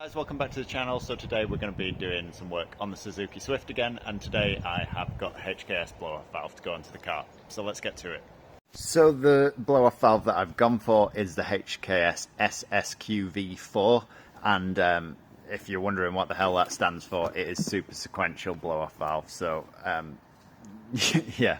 Guys, welcome back to the channel. So today we're going to be doing some work on the Suzuki Swift again, and today I have got HKS blow-off valve to go into the car. So let's get to it. So the blow-off valve that I've gone for is the HKS SSQV4, and if you're wondering what the hell that stands for, it is super sequential blow-off valve. So yeah,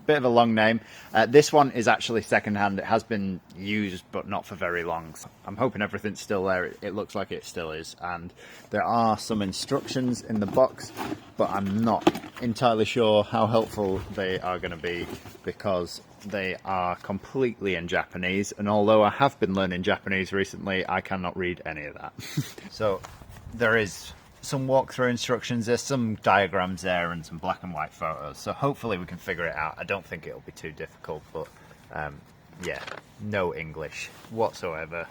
bit of a long name. This one is actually second-hand. It has been used, but not for very long. So I'm hoping everything's still there. It looks like it still is, and there are some instructions in the box, but I'm not entirely sure how helpful they are going to be because they are completely in Japanese, and although I have been learning Japanese recently, I cannot read any of that. So there is some walkthrough instructions, there's some diagrams there and some black and white photos, so hopefully we can figure it out. I don't think it'll be too difficult, but yeah, no English whatsoever,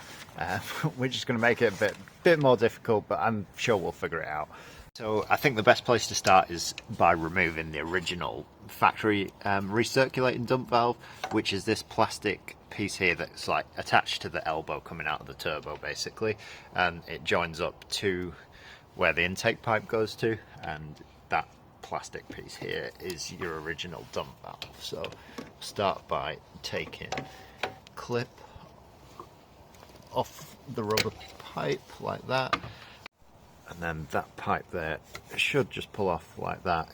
which is going to make it a bit more difficult, but I'm sure we'll figure it out. So I think the best place to start is by removing the original factory recirculating dump valve, which is this plastic piece here that's like attached to the elbow coming out of the turbo basically, and it joins up to where the intake pipe goes to, and that plastic piece here is your original dump valve. So start by taking clip off the rubber pipe like that, and then that pipe there should just pull off like that.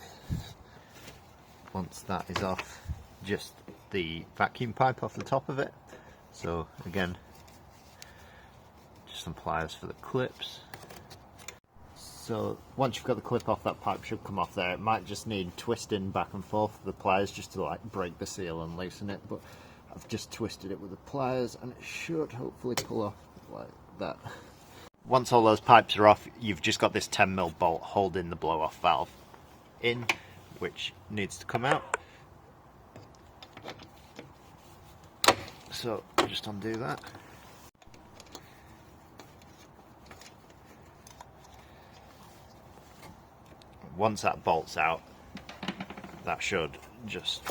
Once that is off, just the vacuum pipe off the top of it. So again, just some pliers for the clips. So once you've got the clip off, that pipe should come off there. It might just need twisting back and forth with the pliers just to like break the seal and loosen it, but I've just twisted it with the pliers and it should hopefully pull off like that. Once all those pipes are off, you've just got this 10mm bolt holding the blow-off valve in, which needs to come out. So just undo that. Once that bolt's out, that should just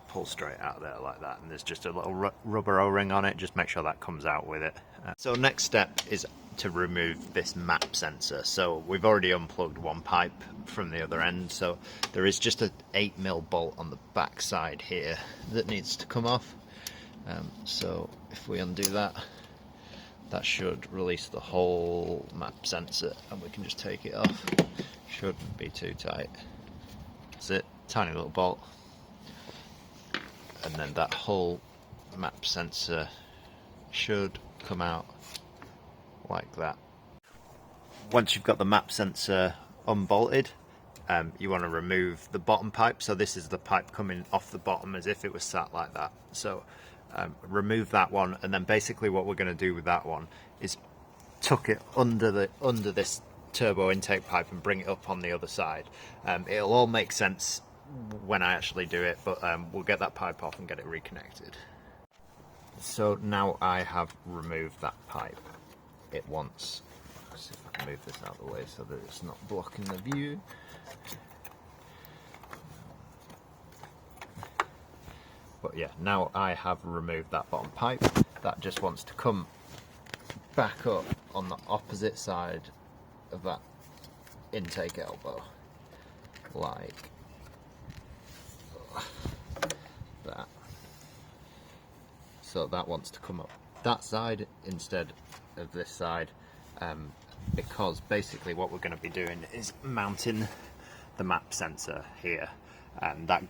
pull straight out there like that, and there's just a little rubber O-ring on it. Just make sure that comes out with it. So next step is to remove this map sensor. So we've already unplugged one pipe from the other end, so there is just an 8mm bolt on the back side here that needs to come off. So if we undo that, that should release the whole map sensor and we can just take it off. Shouldn't be too tight. That's it, tiny little bolt. And then that whole map sensor should come out like that. Once you've got the map sensor unbolted, you want to remove the bottom pipe. So this is the pipe coming off the bottom as if it was sat like that. So remove that one, and then basically what we're going to do with that one is tuck it under this turbo intake pipe and bring it up on the other side. It'll all make sense when I actually do it, but we'll get that pipe off and get it reconnected. So now I have removed that pipe. It wants, let's see if I can move this out of the way so that it's not blocking the view. But yeah, now I have removed that bottom pipe. That just wants to come back up on the opposite side of that intake elbow, like that. So that wants to come up that side instead of this side, because basically what we're going to be doing is mounting the map sensor here, and that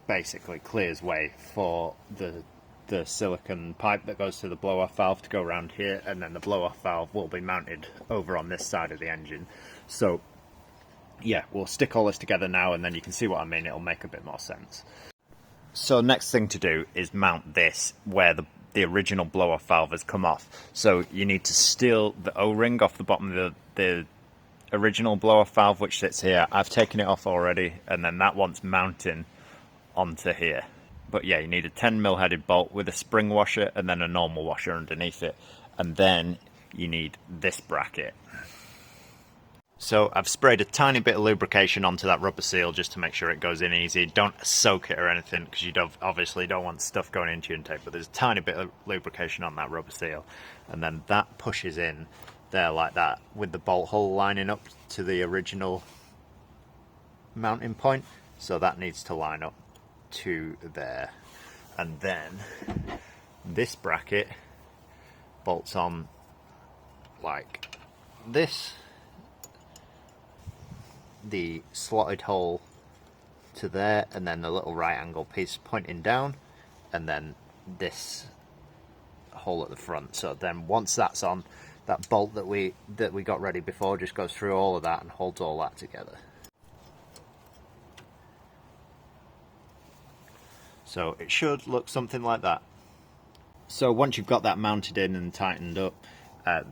basically clears way for the silicon pipe that goes to the blow-off valve to go around here, and then the blow-off valve will be mounted over on this side of the engine. So yeah, we'll stick all this together now and then you can see what I mean. It'll make a bit more sense. So next thing to do is mount this where the original blow-off valve has come off. So you need to steal the O-ring off the bottom of the original blow-off valve, which sits here. I've taken it off already, and then that one's mounting onto here. But yeah, you need a 10mm headed bolt with a spring washer and then a normal washer underneath it, and then you need this bracket. So I've sprayed a tiny bit of lubrication onto that rubber seal just to make sure it goes in easy. Don't soak it or anything because you obviously don't want stuff going into your intake, but there's a tiny bit of lubrication on that rubber seal, and then that pushes in there like that, with the bolt hole lining up to the original mounting point. So that needs to line up to there. And then this bracket bolts on like this, the slotted hole to there, and then the little right angle piece pointing down, and then this hole at the front. So then once that's on, that bolt that we got ready before just goes through all of that and holds all that together. So it should look something like that. So once you've got that mounted in and tightened up,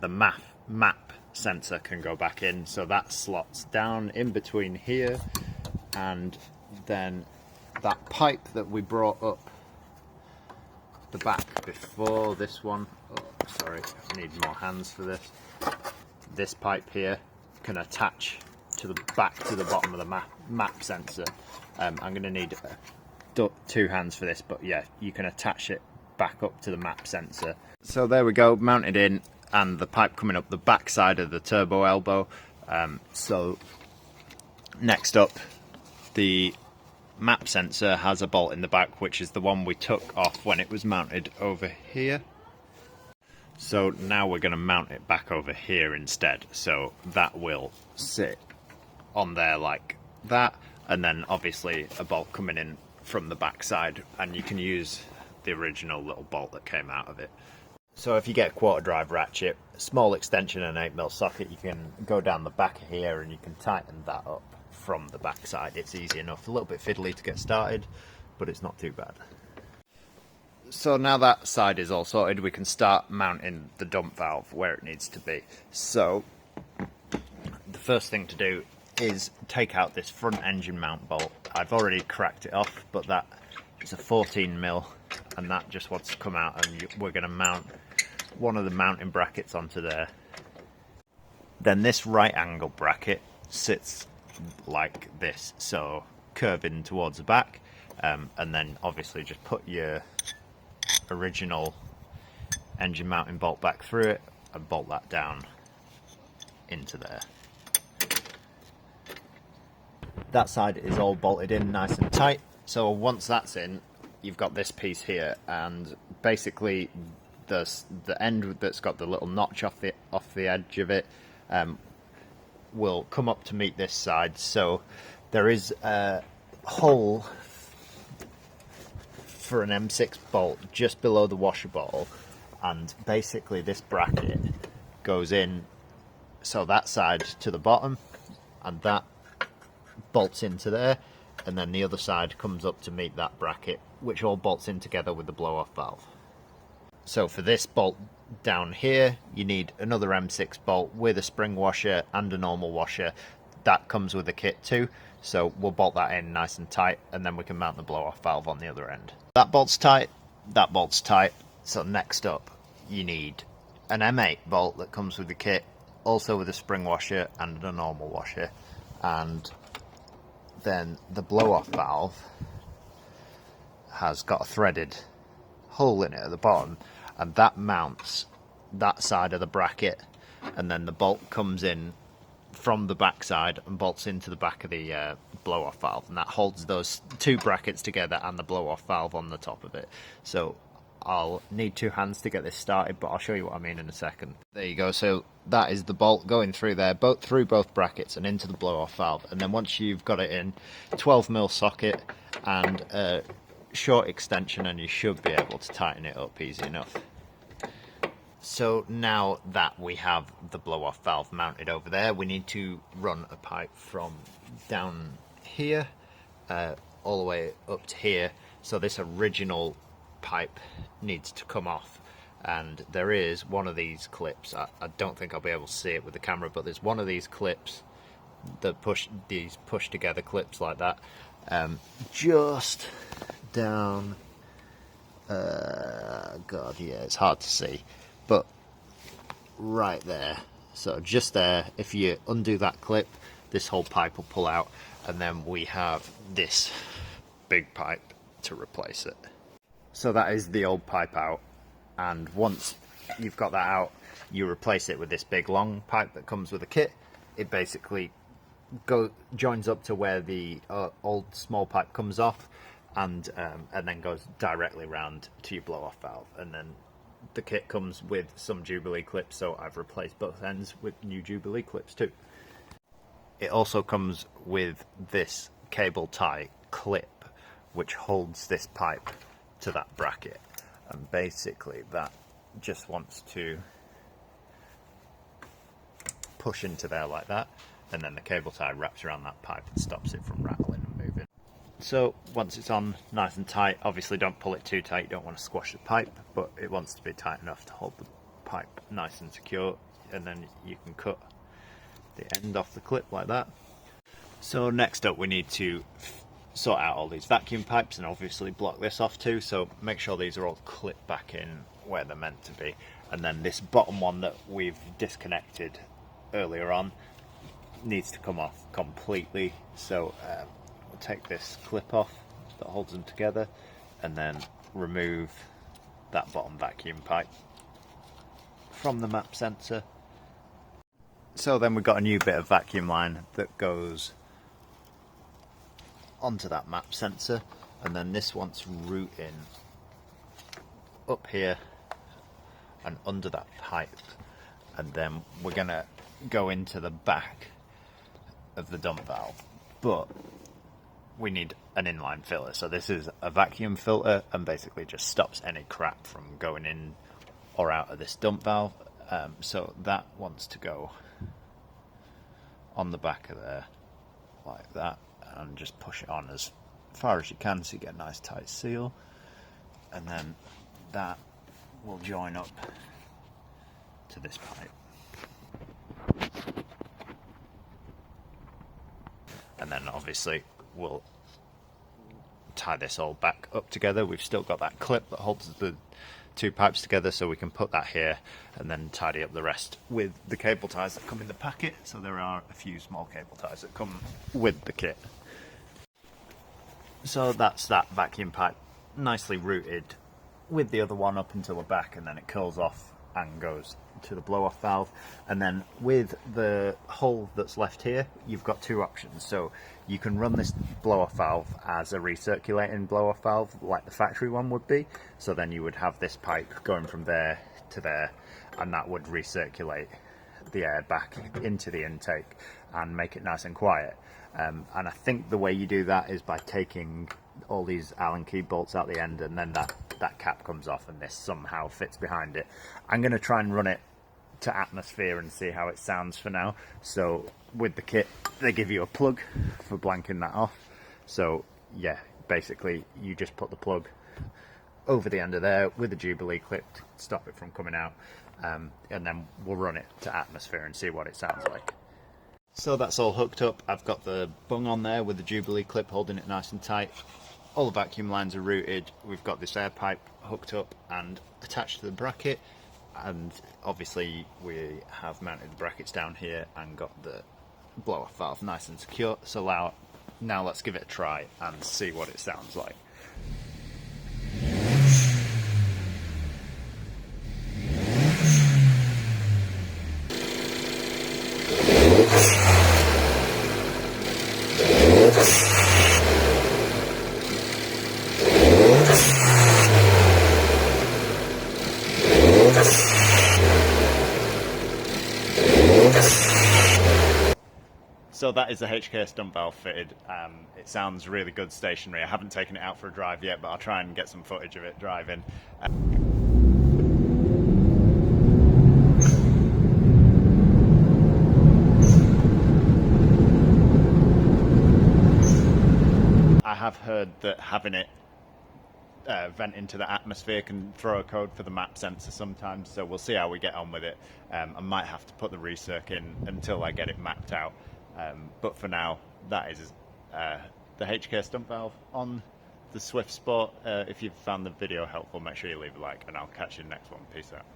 the map sensor can go back in. So that slots down in between here, and then that pipe that we brought up the back before, this one, oh sorry, I need more hands for this. This pipe here can attach to the back to the bottom of the map sensor. I'm going to need 2 hands for this, but yeah, you can attach it back up to the map sensor. So there we go, mounted in, and the pipe coming up the back side of the turbo elbow. So next up, the map sensor has a bolt in the back, which is the one we took off when it was mounted over here. So now we're going to mount it back over here instead. So that will sit on there like that, and then obviously a bolt coming in from the back side, and you can use the original little bolt that came out of it. So if you get a quarter drive ratchet, small extension and 8mm socket, you can go down the back of here and you can tighten that up from the back side. It's easy enough, a little bit fiddly to get started, but it's not too bad. So now that side is all sorted, we can start mounting the dump valve where it needs to be. So the first thing to do is take out this front engine mount bolt. I've already cracked it off, but that is a 14mm, and that just wants to come out, and we're going to mount one of the mounting brackets onto there. Then this right angle bracket sits like this, so curving towards the back, and then obviously just put your original engine mounting bolt back through it and bolt that down into there. That side is all bolted in nice and tight, so once that's in, you've got this piece here, and basically the end that's got the little notch off the edge of it will come up to meet this side. So there is a hole for an M6 bolt just below the washer ball, and basically this bracket goes in, so that side to the bottom, and that bolts into there, and then the other side comes up to meet that bracket, which all bolts in together with the blow-off valve. So for this bolt down here, you need another M6 bolt with a spring washer and a normal washer. That comes with a kit too, so we'll bolt that in nice and tight, and then we can mount the blow-off valve on the other end. That bolt's tight, that bolt's tight. So next up, you need an M8 bolt that comes with the kit, also with a spring washer and a normal washer, and then the blow-off valve has got a threaded hole in it at the bottom, and that mounts that side of the bracket, and then the bolt comes in from the back side and bolts into the back of the blow-off valve, and that holds those two brackets together and the blow-off valve on the top of it. So I'll need 2 hands to get this started, but I'll show you what I mean in a second. There you go, so that is the bolt going through there, through both brackets and into the blow-off valve. And then once you've got it in, 12mm socket and a short extension, and you should be able to tighten it up easy enough. So now that we have the blow-off valve mounted over there, we need to run a pipe from down here all the way up to here. So this original pipe needs to come off, and there is one of these clips. I don't think I'll be able to see it with the camera, but there's one of these clips that push together clips like that, just down god, yeah, it's hard to see, but right there. So just there, if you undo that clip, this whole pipe will pull out, and then we have this big pipe to replace it. So that is the old pipe out, and once you've got that out, you replace it with this big long pipe that comes with the kit. It basically joins up to where the old small pipe comes off, and then goes directly round to your blow-off valve. And then the kit comes with some Jubilee clips, so I've replaced both ends with new Jubilee clips too. It also comes with this cable tie clip which holds this pipe to that bracket, and basically that just wants to push into there like that, and then the cable tie wraps around that pipe and stops it from rattling and moving. So once it's on nice and tight, obviously don't pull it too tight, you don't want to squash the pipe, but it wants to be tight enough to hold the pipe nice and secure, and then you can cut the end off the clip like that. So next up we need to sort out all these vacuum pipes and obviously block this off too, so make sure these are all clipped back in where they're meant to be. And then this bottom one that we've disconnected earlier on needs to come off completely, so we'll take this clip off that holds them together and then remove that bottom vacuum pipe from the map sensor. So then we've got a new bit of vacuum line that goes onto that map sensor, and then this wants routing up here and under that pipe, and then we're gonna go into the back of the dump valve, but we need an inline filter. So this is a vacuum filter and basically just stops any crap from going in or out of this dump valve. So that wants to go on the back of there like that, and just push it on as far as you can so you get a nice tight seal, and then that will join up to this pipe. And then obviously we'll tie this all back up together. We've still got that clip that holds the two pipes together, so we can put that here and then tidy up the rest with the cable ties that come in the packet. So there are a few small cable ties that come with the kit. So that's that vacuum pipe nicely routed with the other one up until the back, and then it curls off and goes to the blow-off valve. And then with the hole that's left here, you've got two options. So you can run this blow-off valve as a recirculating blow-off valve like the factory one would be. So then you would have this pipe going from there to there, and that would recirculate the air back into the intake and make it nice and quiet. And I think the way you do that is by taking all these Allen key bolts out the end, and then that cap comes off and this somehow fits behind it. I'm going to try and run it to atmosphere and see how it sounds for now. So with the kit they give you a plug for blanking that off. So yeah, basically you just put the plug over the end of there with a Jubilee clip to stop it from coming out, and then we'll run it to atmosphere and see what it sounds like. So that's all hooked up. I've got the bung on there with the Jubilee clip holding it nice and tight. All the vacuum lines are routed. We've got this air pipe hooked up and attached to the bracket, and obviously we have mounted the brackets down here and got the blow-off valve nice and secure. So now let's give it a try and see what it sounds like. So that is the HKS dump valve fitted. It sounds really good stationary. I haven't taken it out for a drive yet, but I'll try and get some footage of it driving. I have heard that having it vent into the atmosphere can throw a code for the map sensor sometimes, so we'll see how we get on with it. I might have to put the recirc in until I get it mapped out. But for now, that is the HKS dump valve on the Swift Sport. If you've found the video helpful, make sure you leave a like, and I'll catch you in the next one. Peace out.